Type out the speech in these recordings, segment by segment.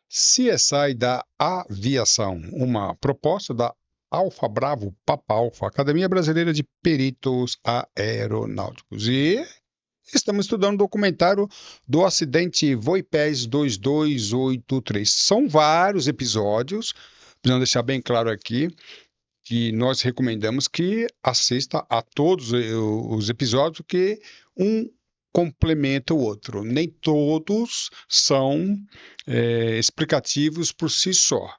CSI da Aviação, uma proposta da Alfa Bravo Papa Alfa, Academia Brasileira de Peritos Aeronáuticos. E estamos estudando o documentário do acidente Voipés 2283. São vários episódios, precisamos deixar bem claro aqui que nós recomendamos que assista a todos os episódios, que um complementa o outro. Nem todos são explicativos por si só.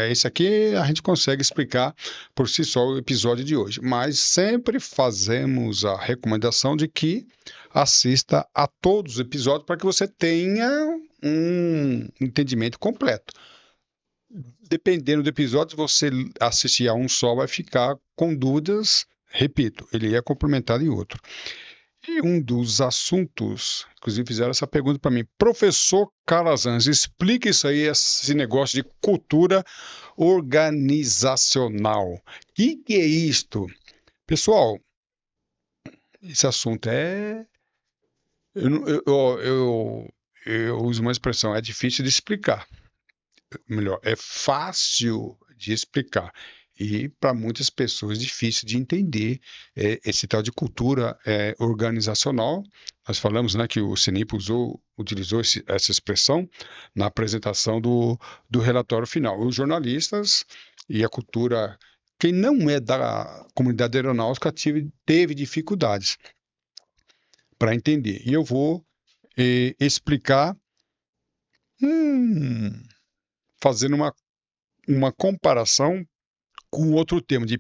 Esse aqui a gente consegue explicar por si só o episódio de hoje, mas sempre fazemos a recomendação de que assista a todos os episódios para que você tenha um entendimento completo. Dependendo do episódio, se você assistir a um só, vai ficar com dúvidas. Repito, ele é complementado em outro. E um dos assuntos, inclusive fizeram essa pergunta para mim, professor Calazans, explica isso aí, esse negócio de cultura organizacional. O que é isto? Pessoal, esse assunto eu, não- eu uso uma expressão, é difícil de explicar. Melhor, é fácil de explicar e para muitas pessoas difícil de entender esse tal de cultura organizacional. Nós falamos, né, que o CENIP utilizou essa expressão na apresentação do relatório final. Os jornalistas e a cultura, quem não é da comunidade aeronáutica teve dificuldades para entender. E eu vou explicar hum, fazendo uma comparação com outro termo de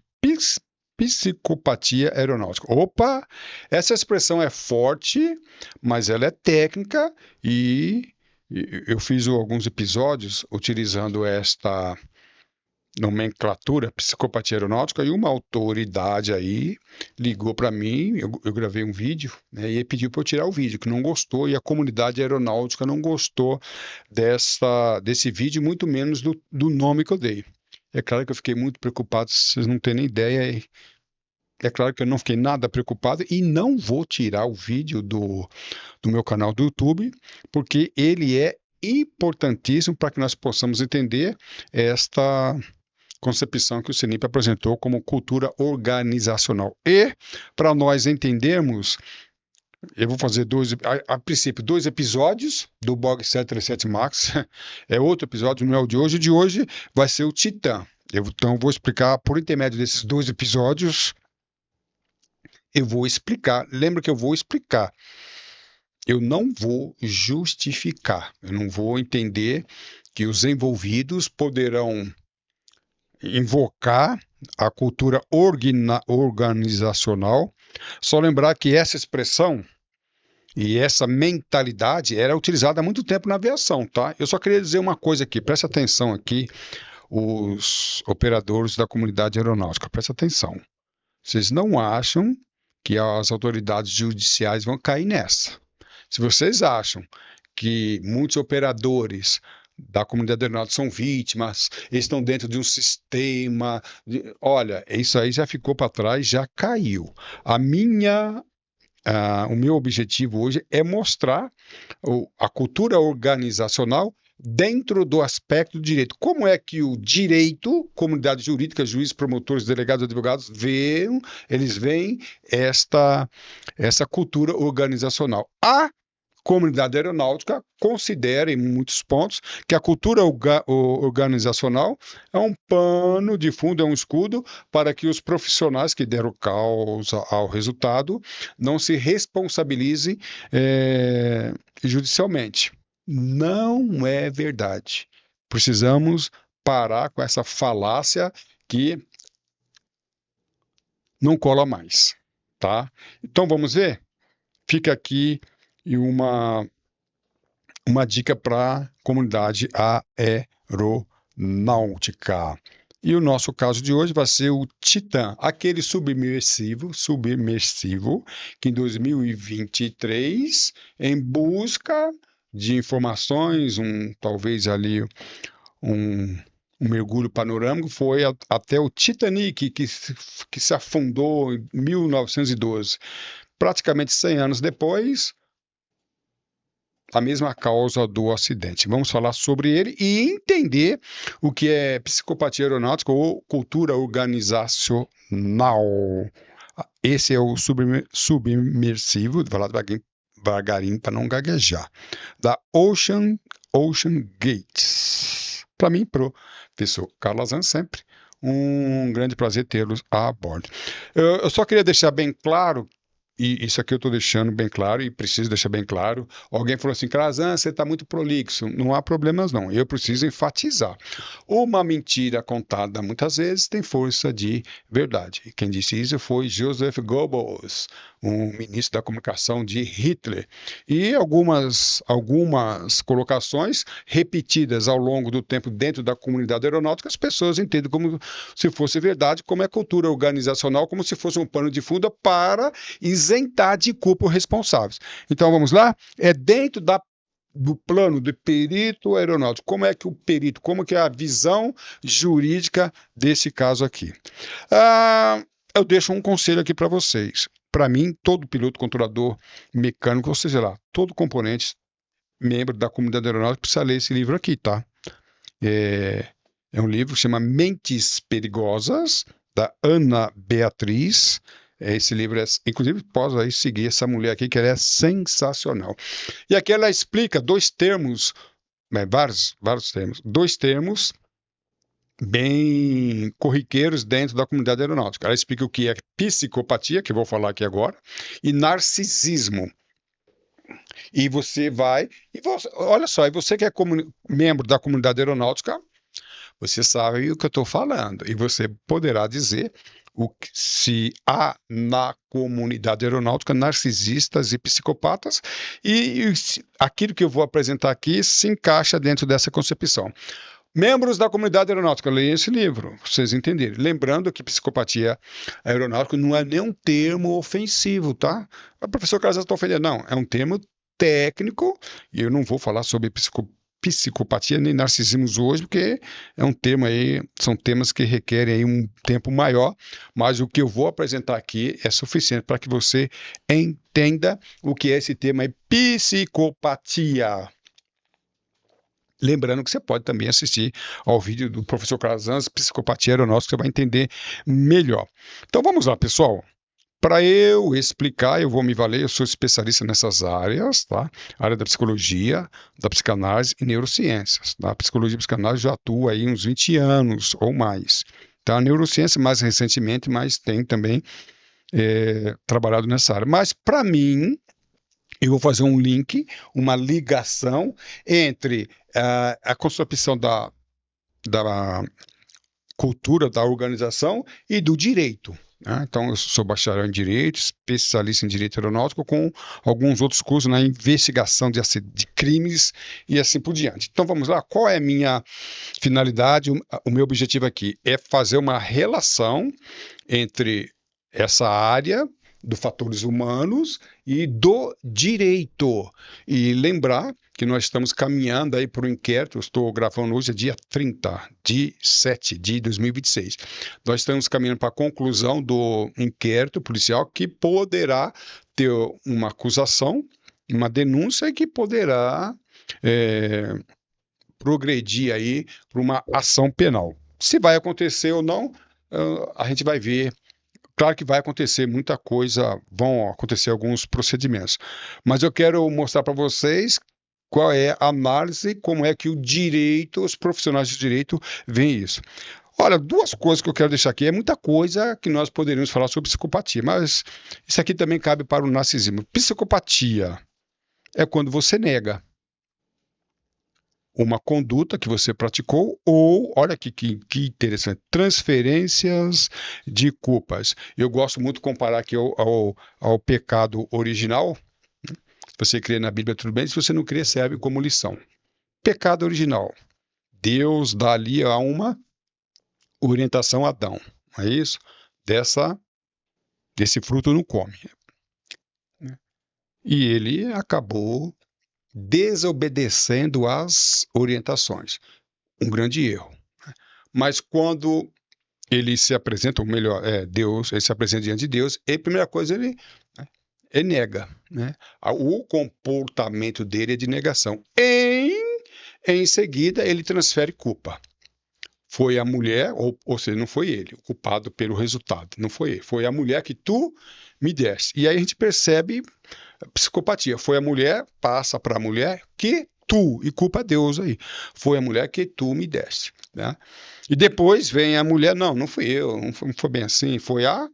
psicopatia aeronáutica. Opa, essa expressão é forte, mas ela é técnica e eu fiz alguns episódios utilizando esta nomenclatura, psicopatia aeronáutica, e uma autoridade aí ligou para mim, eu gravei um vídeo, né, e pediu para eu tirar o vídeo, que não gostou, e a comunidade aeronáutica não gostou desse vídeo, muito menos do nome que eu dei. É claro que eu fiquei muito preocupado, vocês não têm nem ideia. É claro que eu não fiquei nada preocupado e não vou tirar o vídeo do meu canal do YouTube, porque ele é importantíssimo para que nós possamos entender esta concepção que o CENIP apresentou como cultura organizacional. E, para nós entendermos, eu vou fazer a princípio, dois episódios do Bog 737 Max. É outro episódio, não é o de hoje. O de hoje vai ser o Titã. Então, eu vou explicar, por intermédio desses dois episódios, eu vou explicar. Lembra que eu vou explicar. Eu não vou justificar. Eu não vou entender que os envolvidos poderão invocar a cultura organizacional. Só lembrar que essa expressão e essa mentalidade era utilizada há muito tempo na aviação, tá? Eu só queria dizer uma coisa aqui, presta atenção aqui, os operadores da comunidade aeronáutica, presta atenção. Vocês não acham que as autoridades judiciais vão cair nessa? Se vocês acham que muitos operadores da comunidade aeronáutica são vítimas, eles estão dentro de um sistema. Olha, isso aí já ficou para trás, já caiu. O meu objetivo hoje é mostrar a cultura organizacional dentro do aspecto do direito. Como é que o direito, comunidade jurídica, juízes, promotores, delegados, advogados, eles veem essa cultura organizacional. A comunidade aeronáutica considera, em muitos pontos, que a cultura organizacional é um pano de fundo, é um escudo para que os profissionais que deram causa ao resultado não se responsabilizem judicialmente. Não é verdade. Precisamos parar com essa falácia que não cola mais, tá? Então vamos ver? Fica aqui uma dica para a comunidade aeronáutica. E o nosso caso de hoje vai ser o Titã, aquele submersivo que em 2023, em busca de informações, talvez ali um, um mergulho panorâmico, foi até o Titanic, que se afundou em 1912. Praticamente 100 anos depois, a mesma causa do acidente. Vamos falar sobre ele e entender o que é psicopatia aeronáutica ou cultura organizacional. Esse é o submersivo, vou falar devagarinho para não gaguejar, da Ocean Gates. Para mim, professor Carlos Azan, sempre um grande prazer tê-los a bordo. Eu só queria deixar bem claro, e isso aqui eu estou deixando bem claro e preciso deixar bem claro. Alguém falou assim, Krasan, você está muito prolixo. Não há problemas não, eu preciso enfatizar. Uma mentira contada muitas vezes tem força de verdade. Quem disse isso foi Joseph Goebbels, um ministro da comunicação de Hitler. E algumas colocações repetidas ao longo do tempo dentro da comunidade aeronáutica, as pessoas entendem como se fosse verdade, como é cultura organizacional, como se fosse um pano de fundo para isentar de culpa os responsáveis. Então vamos lá? É dentro do plano do perito aeronáutico. Como é que o perito, como que é a visão jurídica desse caso aqui? Eu deixo um conselho aqui para vocês. Para mim, todo piloto, controlador, mecânico, ou seja lá, todo componente, membro da comunidade aeronáutica, precisa ler esse livro aqui, tá? É um livro que chama Mentes Perigosas, da Ana Beatriz. Esse livro, inclusive, posso aí seguir essa mulher aqui, que ela é sensacional. E aqui ela explica dois termos, vários termos, dois termos bem corriqueiros dentro da comunidade aeronáutica. Ela explica o que é psicopatia, que eu vou falar aqui agora, e narcisismo. E você vai, olha só, e você que é membro da comunidade aeronáutica, você sabe o que eu estou falando, e você poderá dizer se há na comunidade aeronáutica narcisistas e psicopatas, e aquilo que eu vou apresentar aqui se encaixa dentro dessa concepção. Membros da comunidade aeronáutica, leiam esse livro, para vocês entenderem. Lembrando que psicopatia aeronáutica não é nem um termo ofensivo, tá? O professor Carlos está ofendendo. Não, é um termo técnico, e eu não vou falar sobre psicopatia nem narcisismo hoje, porque é um tema aí, são temas que requerem aí um tempo maior, mas o que eu vou apresentar aqui é suficiente para que você entenda o que é esse tema aí, psicopatia. Lembrando que você pode também assistir ao vídeo do professor Carlos Azan, Psicopatia Aeronáutica, você vai entender melhor. Então vamos lá, pessoal. Para eu explicar, eu vou me valer, eu sou especialista nessas áreas, tá? Área da psicologia, da psicanálise e neurociências. Da psicologia e psicanálise já atuo aí uns 20 anos ou mais. Tá? A neurociência mais recentemente, mas tem também trabalhado nessa área. Mas para mim, eu vou fazer um link, uma ligação entre a concepção da cultura da organização e do direito. Né? Então, eu sou bacharel em Direito, especialista em Direito Aeronáutico, com alguns outros cursos na investigação de crimes e assim por diante. Então, vamos lá. Qual é a minha finalidade? O meu objetivo aqui é fazer uma relação entre essa área dos fatores humanos e do direito. E lembrar que nós estamos caminhando aí para o inquérito, eu estou gravando hoje, dia 30 de 7 de 2026. Nós estamos caminhando para a conclusão do inquérito policial que poderá ter uma acusação, uma denúncia e que poderá progredir aí para uma ação penal. Se vai acontecer ou não, a gente vai ver. Claro que vai acontecer muita coisa, vão acontecer alguns procedimentos, mas eu quero mostrar para vocês qual é a análise, como é que o direito, os profissionais de direito veem isso. Olha, duas coisas que eu quero deixar aqui, é muita coisa que nós poderíamos falar sobre psicopatia, mas isso aqui também cabe para o narcisismo. Psicopatia é quando você nega uma conduta que você praticou ou, olha aqui que interessante, transferências de culpas. Eu gosto muito de comparar aqui ao pecado original. Se você crê na Bíblia, tudo bem. Se você não crê, serve como lição. Pecado original. Deus dá ali a uma orientação a Adão. Não é isso? Desse fruto não come. E ele acabou desobedecendo às orientações. Um grande erro. Mas quando ele se apresenta, ou melhor, Deus, ele se apresenta diante de Deus, e a primeira coisa, ele nega, né? O comportamento dele é de negação. Em seguida, ele transfere culpa. Foi a mulher, ou seja, não foi ele o culpado pelo resultado, não foi ele, foi a mulher que tu me deste. E aí a gente percebe a psicopatia. Foi a mulher, passa para a mulher que tu, e culpa Deus aí. Foi a mulher que tu me deste, né? E depois vem a mulher, não fui eu, não foi bem assim, foi a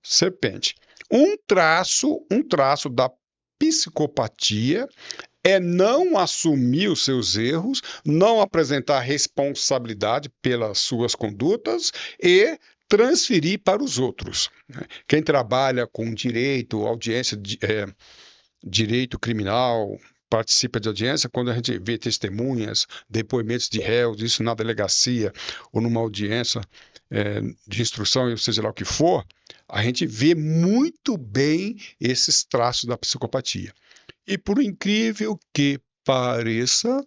serpente. Um traço da psicopatia é não assumir os seus erros, não apresentar responsabilidade pelas suas condutas e transferir para os outros. Quem trabalha com direito, audiência, direito criminal, participa de audiência, quando a gente vê testemunhas, depoimentos de réus, isso na delegacia ou numa audiência de instrução, ou seja lá o que for, a gente vê muito bem esses traços da psicopatia. E por incrível que pareça,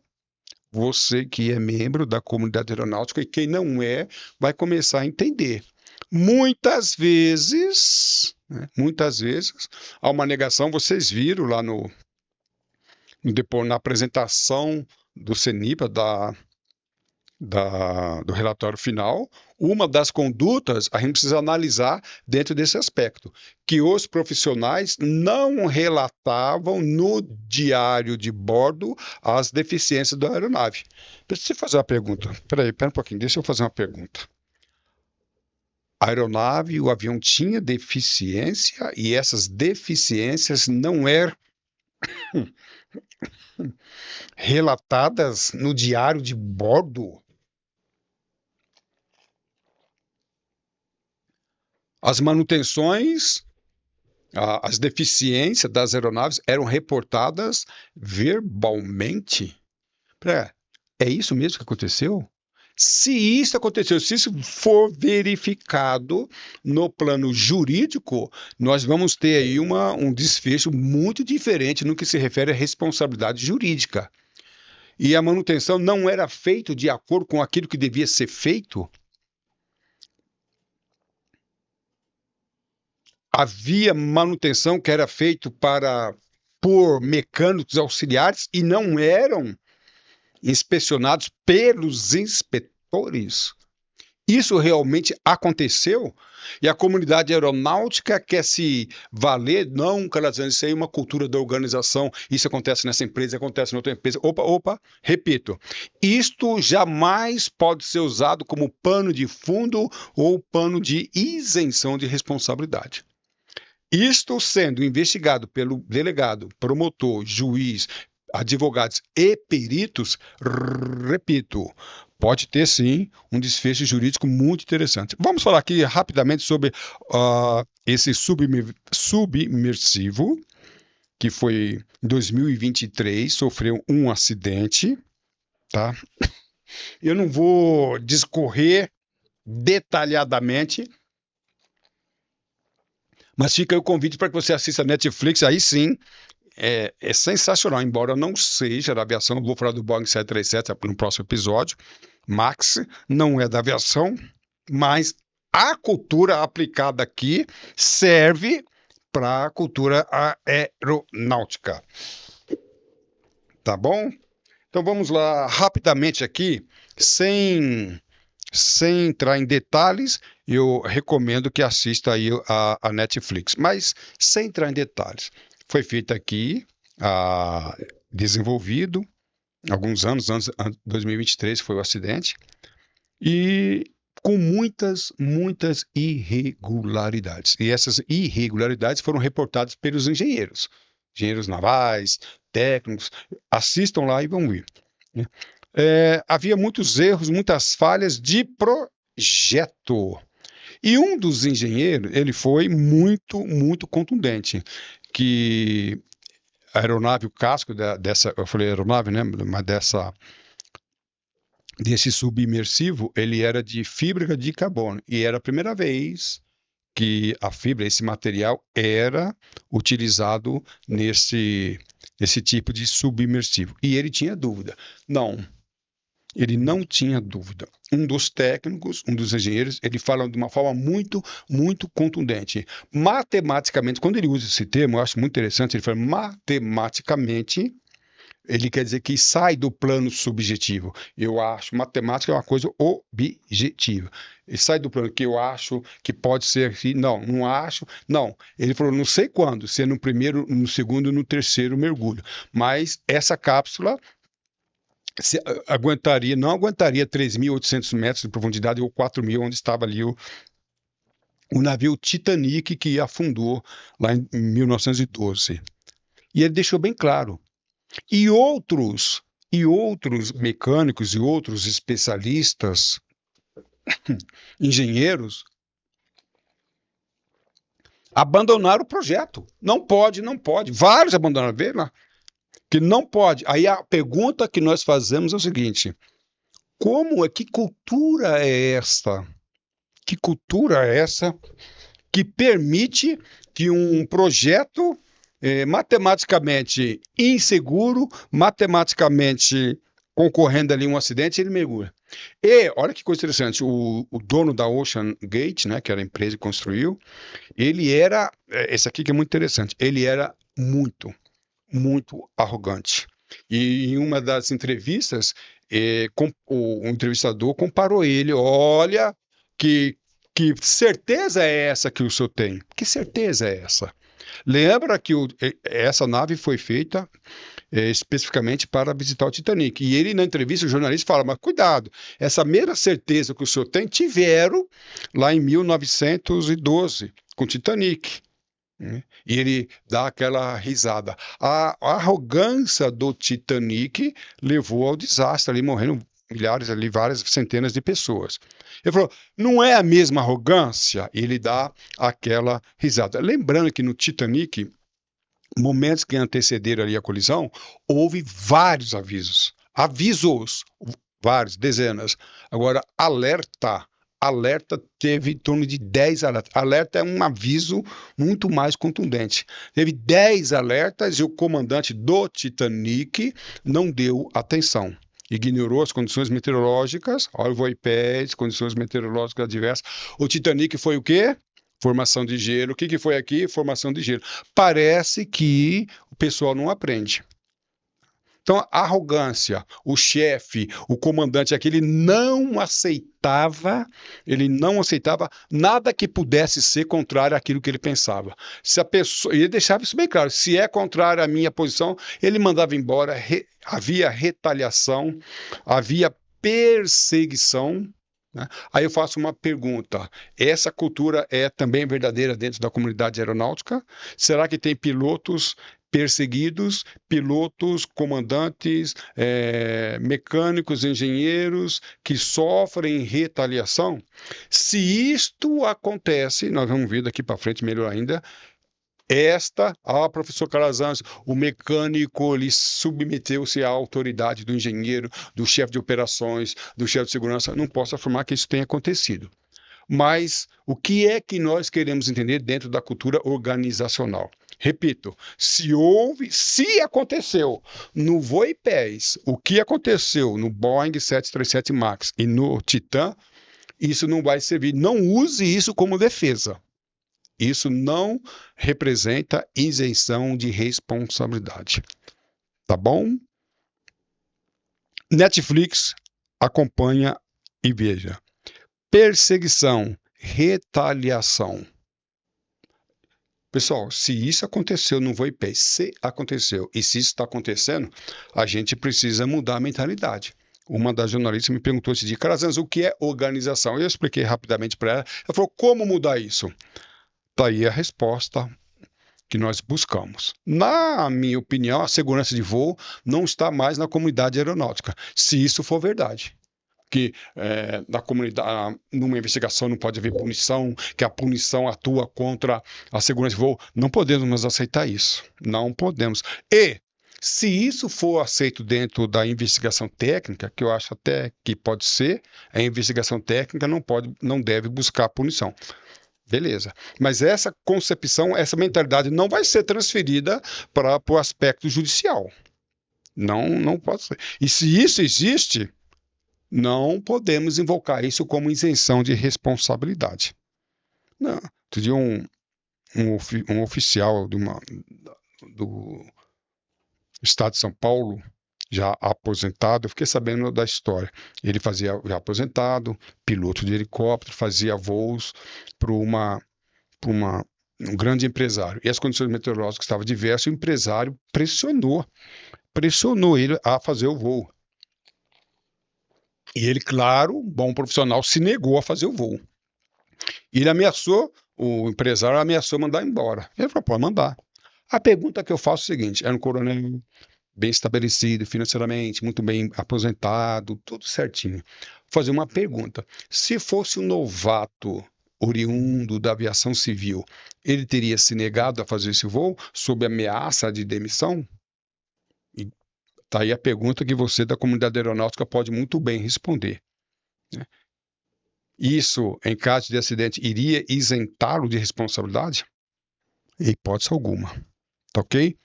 você que é membro da comunidade aeronáutica e quem não é, vai começar a entender. Muitas vezes, há uma negação, vocês viram lá na apresentação do CENIPA, do relatório final, uma das condutas a gente precisa analisar dentro desse aspecto, que os profissionais não relatavam no diário de bordo as deficiências da aeronave. Deixa eu fazer uma pergunta. Pera um pouquinho, deixa eu fazer uma pergunta. A aeronave, o avião tinha deficiência e essas deficiências não eram relatadas no diário de bordo? As manutenções, as deficiências das aeronaves eram reportadas verbalmente. É isso mesmo que aconteceu? Se isso aconteceu, se isso for verificado no plano jurídico, nós vamos ter aí um desfecho muito diferente no que se refere à responsabilidade jurídica. E a manutenção não era feita de acordo com aquilo que devia ser feito? Havia manutenção que era feito por mecânicos auxiliares e não eram inspecionados pelos inspetores. Isso realmente aconteceu? E a comunidade aeronáutica quer se valer? Não, Calazans, isso aí é uma cultura da organização. Isso acontece nessa empresa, acontece em outra empresa. Opa, repito. Isto jamais pode ser usado como pano de fundo ou pano de isenção de responsabilidade. Isto sendo investigado pelo delegado, promotor, juiz, advogados e peritos, repito, pode ter sim um desfecho jurídico muito interessante. Vamos falar aqui rapidamente sobre esse submersivo, que foi em 2023, sofreu um acidente, tá? Eu não vou discorrer detalhadamente, mas fica aí o convite para que você assista a Netflix, aí sim, é sensacional, embora não seja da aviação, vou falar do Boeing 737 no próximo episódio. Max não é da aviação, mas a cultura aplicada aqui serve para a cultura aeronáutica. Tá bom? Então vamos lá rapidamente aqui, sem entrar em detalhes, eu recomendo que assista aí a Netflix, mas sem entrar em detalhes. Foi feito aqui, desenvolvido, alguns anos, 2023 foi o acidente, e com muitas irregularidades. E essas irregularidades foram reportadas pelos engenheiros navais, técnicos, assistam lá e vão ver. Havia muitos erros, muitas falhas de projeto. E um dos engenheiros, ele foi muito contundente, que a aeronave, o casco dessa, eu falei aeronave, né, mas desse submersivo, ele era de fibra de carbono, e era a primeira vez que a fibra, esse material, era utilizado nesse tipo de submersivo. E ele tinha dúvida. Não, Ele não tinha dúvida. Um dos técnicos, um dos engenheiros, ele fala de uma forma muito, muito contundente. Matematicamente, quando ele usa esse termo, eu acho muito interessante, ele fala matematicamente, ele quer dizer que sai do plano subjetivo. Eu acho, matemática é uma coisa objetiva. Ele sai do plano que eu acho que pode ser assim, não, não acho, não. Ele falou, não sei quando, se é no primeiro, no segundo, no terceiro mergulho. Mas essa cápsula aguentaria, não aguentaria 3.800 metros de profundidade ou 4.000, onde estava ali o navio Titanic que afundou lá em 1912. E ele deixou bem claro. E outros mecânicos e outros especialistas, engenheiros, abandonaram o projeto. Não pode, não pode. Vários abandonaram, vê lá, que não pode. Aí a pergunta que nós fazemos é o seguinte: que cultura é essa? Que cultura é essa que permite que um projeto matematicamente inseguro, matematicamente concorrendo ali um acidente, ele mergulha? E olha que coisa interessante, o dono da Ocean Gate, né, que era a empresa que construiu, ele era, esse aqui que é muito interessante, ele era muito, muito arrogante. E em uma das entrevistas, o entrevistador comparou ele, olha, que, que certeza é essa que o senhor tem? Que certeza é essa? Lembra que essa nave foi feita especificamente para visitar o Titanic. E ele, na entrevista, o jornalista fala, mas cuidado, essa mesma certeza que o senhor tem, tiveram lá em 1912, com o Titanic. E ele dá aquela risada. A arrogância do Titanic levou ao desastre, ali morreram milhares, ali várias centenas de pessoas. Ele falou, não é a mesma arrogância? Ele dá aquela risada. Lembrando que no Titanic, momentos que antecederam ali a colisão, houve vários avisos. Avisos, vários, dezenas. Agora, alerta teve em torno de 10 alertas. Alerta é um aviso muito mais contundente. Teve 10 alertas e o comandante do Titanic não deu atenção. Ignorou as condições meteorológicas, iPads, condições meteorológicas adversas. O Titanic foi o quê? Formação de gelo. O que foi aqui? Formação de gelo. Parece que o pessoal não aprende. Então, a arrogância, o chefe, o comandante aqui, ele não aceitava nada que pudesse ser contrário àquilo que ele pensava. Se a pessoa, ele deixava isso bem claro, se é contrário à minha posição, ele mandava embora, havia retaliação, havia perseguição. Né? Aí eu faço uma pergunta: essa cultura é também verdadeira dentro da comunidade aeronáutica? Será que tem pilotos perseguidos, pilotos, comandantes, mecânicos, engenheiros que sofrem retaliação? Se isto acontece, nós vamos ver daqui para frente melhor ainda. Professor Calazans, o mecânico ele submeteu-se à autoridade do engenheiro, do chefe de operações, do chefe de segurança. Não posso afirmar que isso tenha acontecido. Mas o que é que nós queremos entender dentro da cultura organizacional? Repito, se aconteceu no Voipés, o que aconteceu no Boeing 737 MAX e no Titan, isso não vai servir. Não use isso como defesa. Isso não representa isenção de responsabilidade. Tá bom? Netflix acompanha e veja. Perseguição, retaliação. Pessoal, se isso aconteceu no Voipé, se aconteceu e se isso está acontecendo, a gente precisa mudar a mentalidade. Uma das jornalistas me perguntou esse dia, Calazans, o que é organização? Eu expliquei rapidamente para ela. Ela falou, como mudar isso? Está aí a resposta que nós buscamos. Na minha opinião, a segurança de voo não está mais na comunidade aeronáutica, se isso for verdade. Que na comunidade, numa investigação não pode haver punição, que a punição atua contra a segurança de voo. Não podemos aceitar isso. Não podemos. E, se isso for aceito dentro da investigação técnica, que eu acho até que pode ser, a investigação técnica não deve buscar punição. Beleza. Mas essa concepção, essa mentalidade não vai ser transferida para o aspecto judicial. Não pode ser. E se isso existe, não podemos invocar isso como isenção de responsabilidade. Não. Outro dia um oficial do Estado de São Paulo, já aposentado, eu fiquei sabendo da história. Ele fazia, já aposentado, piloto de helicóptero, fazia voos para um grande empresário. E as condições meteorológicas estavam diversas, e o empresário pressionou ele a fazer o voo. E ele, claro, bom profissional, se negou a fazer o voo. E ele ameaçou, o empresário ameaçou mandar embora. Ele falou, pode mandar. A pergunta que eu faço é a seguinte, era um coronel bem estabelecido financeiramente, muito bem aposentado, tudo certinho. Vou fazer uma pergunta. Se fosse um novato oriundo da aviação civil, ele teria se negado a fazer esse voo sob ameaça de demissão? Está aí a pergunta que você da comunidade aeronáutica pode muito bem responder. Isso, em caso de acidente, iria isentá-lo de responsabilidade? Em hipótese alguma. Tá ok?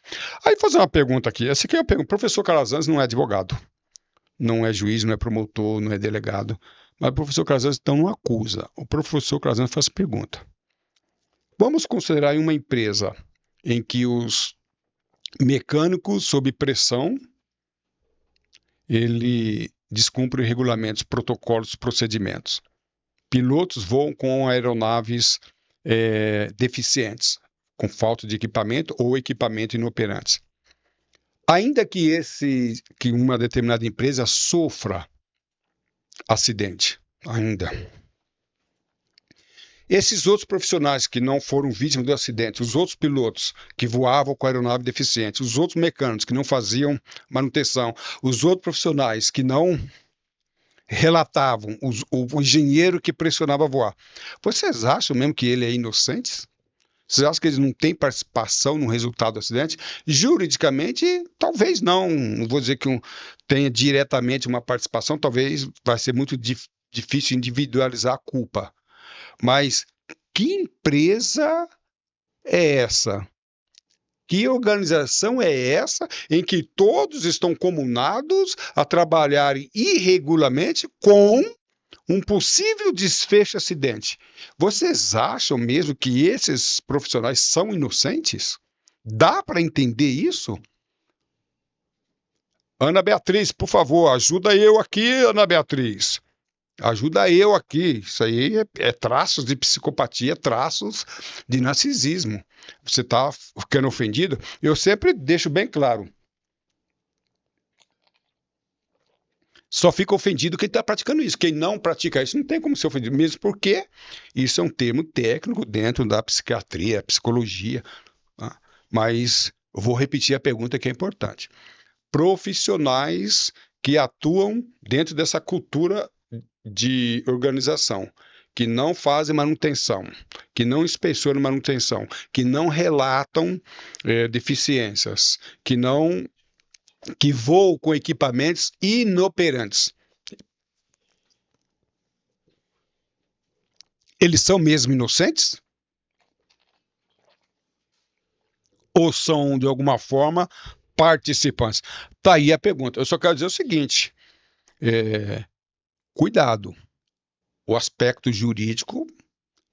Aí fazer uma pergunta aqui. Essa aqui é a pergunta. O professor Calazans não é advogado, não é juiz, não é promotor, não é delegado. Mas o professor Calazans então não acusa. O professor Calazans faz pergunta. Vamos considerar uma empresa em que os mecânicos, sob pressão, ele descumpre regulamentos, protocolos, procedimentos. Pilotos voam com aeronaves deficientes, com falta de equipamento ou equipamento inoperantes. Ainda que uma determinada empresa sofra acidente, ainda. Esses outros profissionais que não foram vítimas do acidente, os outros pilotos que voavam com a aeronave deficiente, os outros mecânicos que não faziam manutenção, os outros profissionais que não relatavam, o engenheiro que pressionava voar. Vocês acham mesmo que ele é inocente? Vocês acham que eles não têm participação no resultado do acidente? Juridicamente, talvez não. Não vou dizer que tenha diretamente uma participação, talvez vai ser muito difícil individualizar a culpa. Mas que empresa é essa? Que organização é essa em que todos estão comunados a trabalharem irregularmente com um possível desfecho acidente? Vocês acham mesmo que esses profissionais são inocentes? Dá para entender isso? Ana Beatriz, por favor, ajuda eu aqui, Ana Beatriz. Ajuda eu aqui. Isso aí é traços de psicopatia, traços de narcisismo. Você está ficando ofendido? Eu sempre deixo bem claro. Só fica ofendido quem está praticando isso. Quem não pratica isso não tem como ser ofendido, mesmo porque isso é um termo técnico dentro da psiquiatria, psicologia. Tá? Mas eu vou repetir a pergunta que é importante. Profissionais que atuam dentro dessa cultura de organização, que não fazem manutenção, que não inspecionam manutenção, que não relatam deficiências, que voam com equipamentos inoperantes. Eles são mesmo inocentes? Ou são, de alguma forma, participantes? Tá aí a pergunta. Eu só quero dizer o seguinte, cuidado. O aspecto jurídico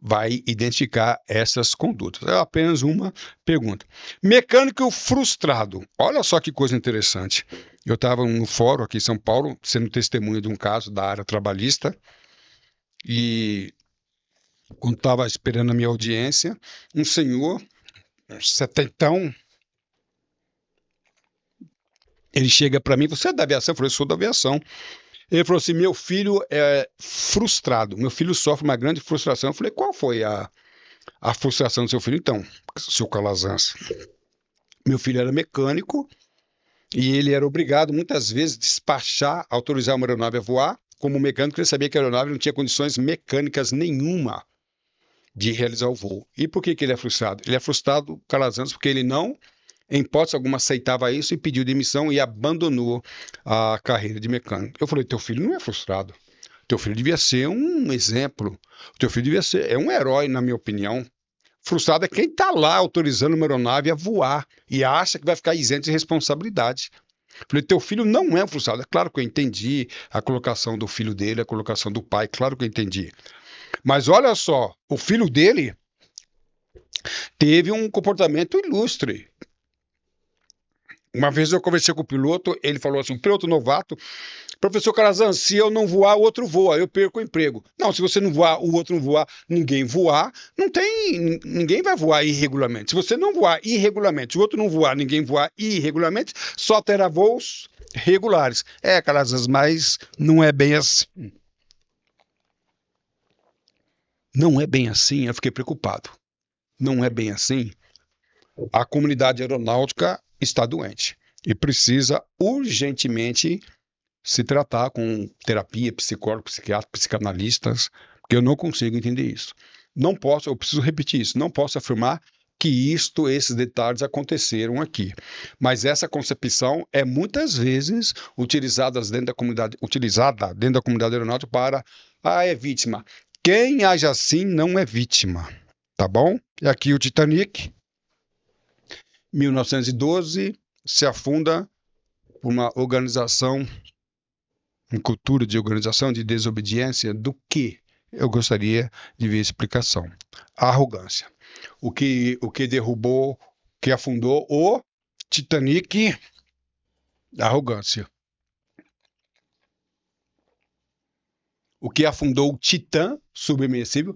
vai identificar essas condutas. É apenas uma pergunta. Mecânico frustrado. Olha só que coisa interessante. Eu estava no fórum aqui em São Paulo, sendo testemunha de um caso da área trabalhista, e quando estava esperando a minha audiência, um senhor, um setentão, ele chega para mim, você é da aviação? Eu falei, eu sou da aviação. Ele falou assim, meu filho é frustrado, meu filho sofre uma grande frustração. Eu falei, qual foi a frustração do seu filho? Então, seu Calazans, meu filho era mecânico e ele era obrigado, muitas vezes, despachar, autorizar uma aeronave a voar. Como mecânico, ele sabia que a aeronave não tinha condições mecânicas nenhuma de realizar o voo. E por que ele é frustrado? Ele é frustrado, Calazans, porque ele não, em hipótese alguma, aceitava isso e pediu demissão e abandonou a carreira de mecânico. Eu falei, teu filho não é frustrado. Teu filho devia ser um exemplo. Teu filho devia ser, um herói, na minha opinião. Frustrado é quem está lá autorizando uma aeronave a voar e acha que vai ficar isento de responsabilidade. Falei, teu filho não é um frustrado. É claro que eu entendi a colocação do filho dele, a colocação do pai, claro que eu entendi. Mas olha só, o filho dele teve um comportamento ilustre. Uma vez eu conversei com o piloto, ele falou assim, piloto novato, professor Calazan, se eu não voar, o outro voa, eu perco o emprego. Não, se você não voar, o outro não voar, ninguém voar, ninguém vai voar irregularmente. Se você não voar irregularmente, se o outro não voar, ninguém voar irregularmente, só terá voos regulares. É, Calazan, mas não é bem assim. Não é bem assim, eu fiquei preocupado. Não é bem assim. A comunidade aeronáutica está doente e precisa urgentemente se tratar com terapia, psicólogo, psiquiatra, psicanalistas, porque eu não consigo entender isso. Não posso, eu preciso repetir isso, não posso afirmar que esses detalhes aconteceram aqui. Mas essa concepção é muitas vezes utilizada dentro da comunidade aeronáutica para, é vítima. Quem age assim não é vítima, tá bom? E aqui o Titanic, 1912, se afunda por uma organização, uma cultura de organização, de desobediência, do que eu gostaria de ver explicação. A arrogância. O que derrubou, que afundou o Titanic, a arrogância. O que afundou o Titã submersível,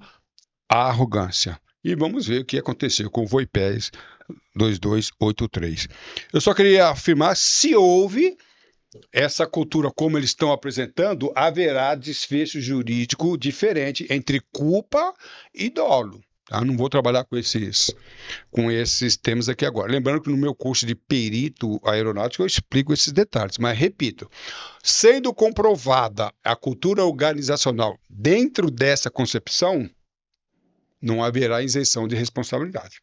a arrogância. E vamos ver o que aconteceu com o Voipés 2283. Eu só queria afirmar se houve essa cultura como eles estão apresentando, haverá desfecho jurídico diferente entre culpa e dolo. Tá? Não vou trabalhar com esses temas aqui agora. Lembrando que no meu curso de perito aeronáutico eu explico esses detalhes, mas repito, sendo comprovada a cultura organizacional dentro dessa concepção, não haverá isenção de responsabilidade.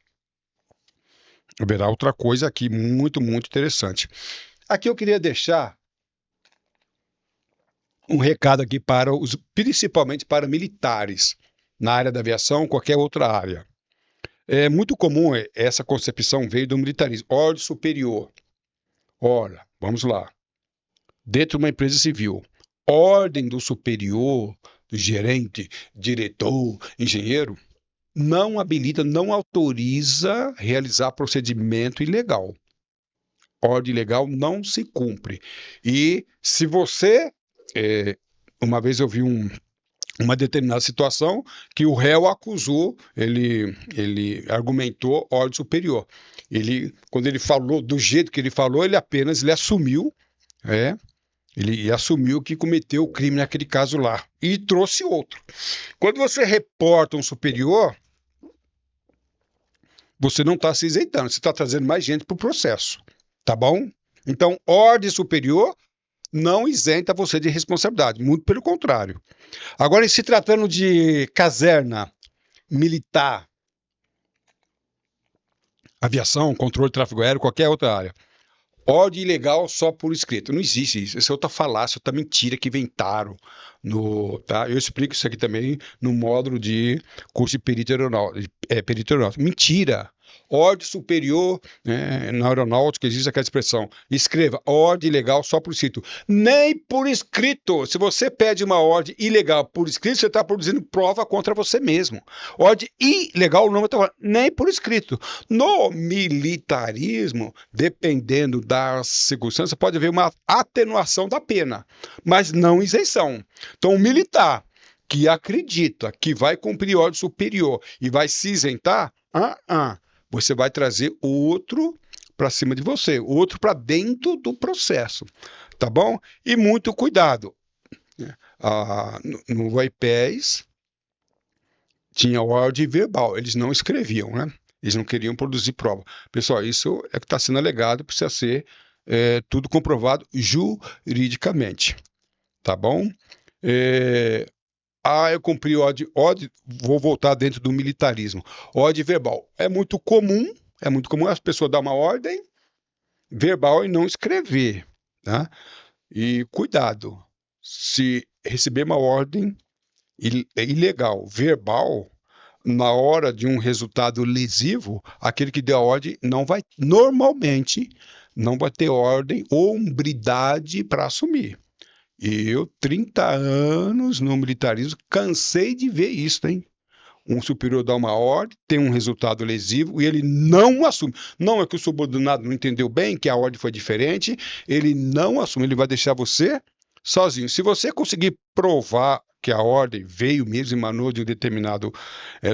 Haverá outra coisa aqui muito, muito interessante. Aqui eu queria deixar um recado aqui principalmente para militares, na área da aviação, qualquer outra área. É muito comum essa concepção veio do militarismo, ordem superior. Ora, vamos lá. Dentro de uma empresa civil, ordem do superior, do gerente, diretor, engenheiro, não habilita, não autoriza realizar procedimento ilegal. Ordem legal não se cumpre. E se você... uma vez eu vi uma determinada situação que o réu acusou, ele argumentou ordem superior. Quando ele falou do jeito que ele falou, ele assumiu, ele assumiu que cometeu o crime naquele caso lá e trouxe outro. Quando você reporta um superior, você não está se isentando, você está trazendo mais gente para o processo, tá bom? Então, ordem superior não isenta você de responsabilidade, muito pelo contrário. Agora, se tratando de caserna militar, aviação, controle de tráfego aéreo, qualquer outra área, ordem ilegal só por escrito. Não existe isso. Isso é outra falácia, outra mentira que inventaram. Tá? Eu explico isso aqui também no módulo de curso de perito aeronáutico. Mentira! Ordem superior, na aeronáutica existe aquela expressão, escreva, ordem ilegal só por escrito. Nem por escrito. Se você pede uma ordem ilegal por escrito, você está produzindo prova contra você mesmo. Ordem ilegal, o nome está falando, nem por escrito. No militarismo, dependendo da circunstância, pode haver uma atenuação da pena, mas não isenção. Então, o militar que acredita que vai cumprir ordem superior e vai se isentar, você vai trazer outro para cima de você, outro para dentro do processo, tá bom? E muito cuidado. No Voipés tinha ordem verbal, eles não escreviam, né? Eles não queriam produzir prova. Pessoal, isso é que está sendo alegado, precisa ser tudo comprovado juridicamente, tá bom? Eu cumpri ordem, vou voltar dentro do militarismo. Ordem verbal. É muito comum as pessoas dar uma ordem verbal e não escrever, tá? E cuidado, se receber uma ordem ilegal, verbal, na hora de um resultado lesivo, aquele que deu a ordem normalmente não vai ter ordem ou hombridade para assumir. Eu, 30 anos no militarismo, cansei de ver isso, hein? Um superior dá uma ordem, tem um resultado lesivo e ele não assume. Não é que o subordinado não entendeu bem, que a ordem foi diferente, ele não assume, ele vai deixar você sozinho. Se você conseguir provar que a ordem veio mesmo, emanou de um determinado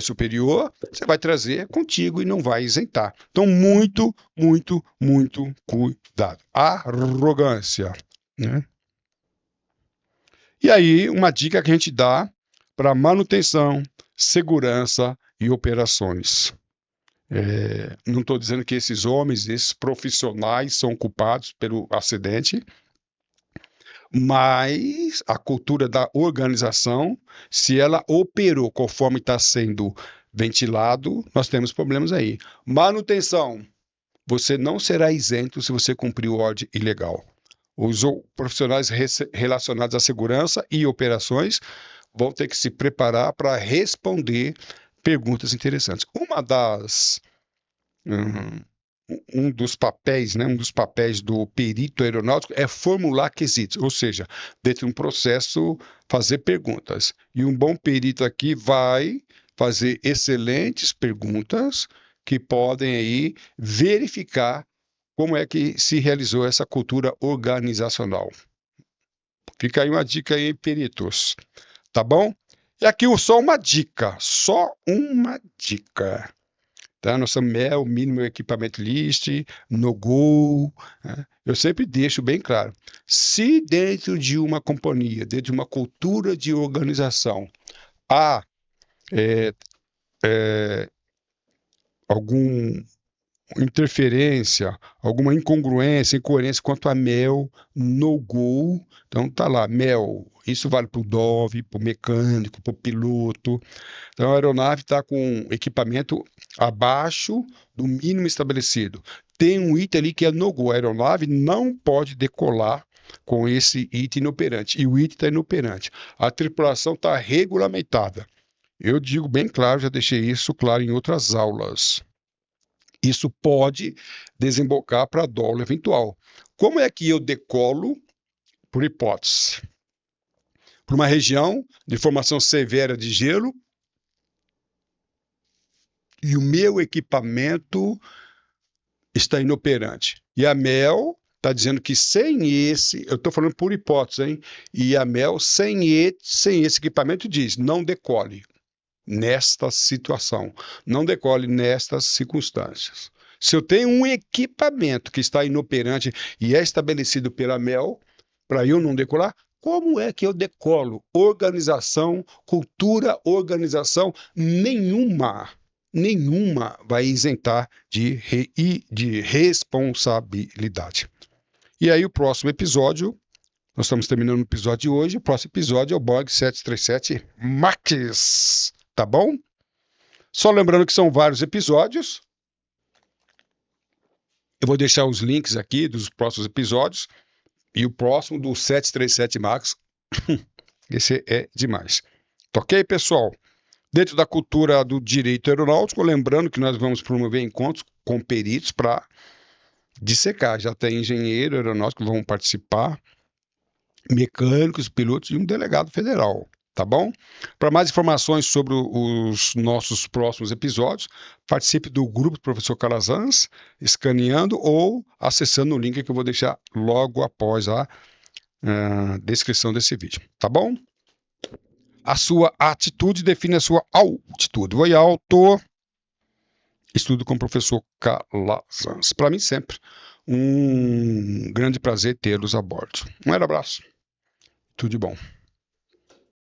superior, você vai trazer contigo e não vai isentar. Então, muito, muito, muito cuidado. Arrogância, né? E aí, uma dica que a gente dá para manutenção, segurança e operações. Não estou dizendo que esses homens, esses profissionais são culpados pelo acidente, mas a cultura da organização, se ela operou conforme está sendo ventilado, nós temos problemas aí. Manutenção, você não será isento se você cumprir ordem ilegal. Os profissionais relacionados à segurança e operações vão ter que se preparar para responder perguntas interessantes. Um dos papéis, né, um dos papéis do perito aeronáutico é formular quesitos, ou seja, dentro de um processo fazer perguntas. E um bom perito aqui vai fazer excelentes perguntas que podem aí verificar como é que se realizou essa cultura organizacional. Fica aí uma dica aí, peritos. Tá bom? E aqui só uma dica. Tá? Nossa MEL, mínimo equipamento list, no go. Né? Eu sempre deixo bem claro. Se dentro de uma companhia, dentro de uma cultura de organização, há algum interferência, alguma incongruência, incoerência quanto a MEL, no go. Então tá lá, MEL. Isso vale para o DOV, para o mecânico, para o piloto. Então a aeronave está com equipamento abaixo do mínimo estabelecido. Tem um item ali que é no go. A aeronave não pode decolar com esse item inoperante. E o item está inoperante. A tripulação está regulamentada. Eu digo bem claro, já deixei isso claro em outras aulas. Isso pode desembocar para dolo eventual. Como é que eu decolo, por hipótese, para uma região de formação severa de gelo e o meu equipamento está inoperante? E a MEL está dizendo que sem esse, eu estou falando por hipótese, hein? E a MEL, sem esse equipamento, diz, não decole nesta situação, não decole nestas circunstâncias. Se eu tenho um equipamento que está inoperante e é estabelecido pela MEL, para eu não decolar, como é que eu decolo? Organização, cultura, organização, nenhuma vai isentar de responsabilidade. E aí o próximo episódio, nós estamos terminando o episódio de hoje, o próximo episódio é o Boeing 737 MAX. Tá bom? Só lembrando que são vários episódios. Eu vou deixar os links aqui dos próximos episódios. E o próximo do 737 MAX. Esse é demais. Tá ok, pessoal? Dentro da cultura do direito aeronáutico, lembrando que nós vamos promover encontros com peritos para dissecar. Já tem engenheiro aeronáutico que vão participar, mecânicos, pilotos e um delegado federal. Tá bom? Para mais informações sobre os nossos próximos episódios, participe do grupo do Professor Calazans, escaneando ou acessando o link que eu vou deixar logo após a descrição desse vídeo. Tá bom? A sua atitude define a sua altitude. Voe alto. Estudo com o Professor Calazans. Para mim, sempre um grande prazer tê-los a bordo. Um abraço. Tudo de bom.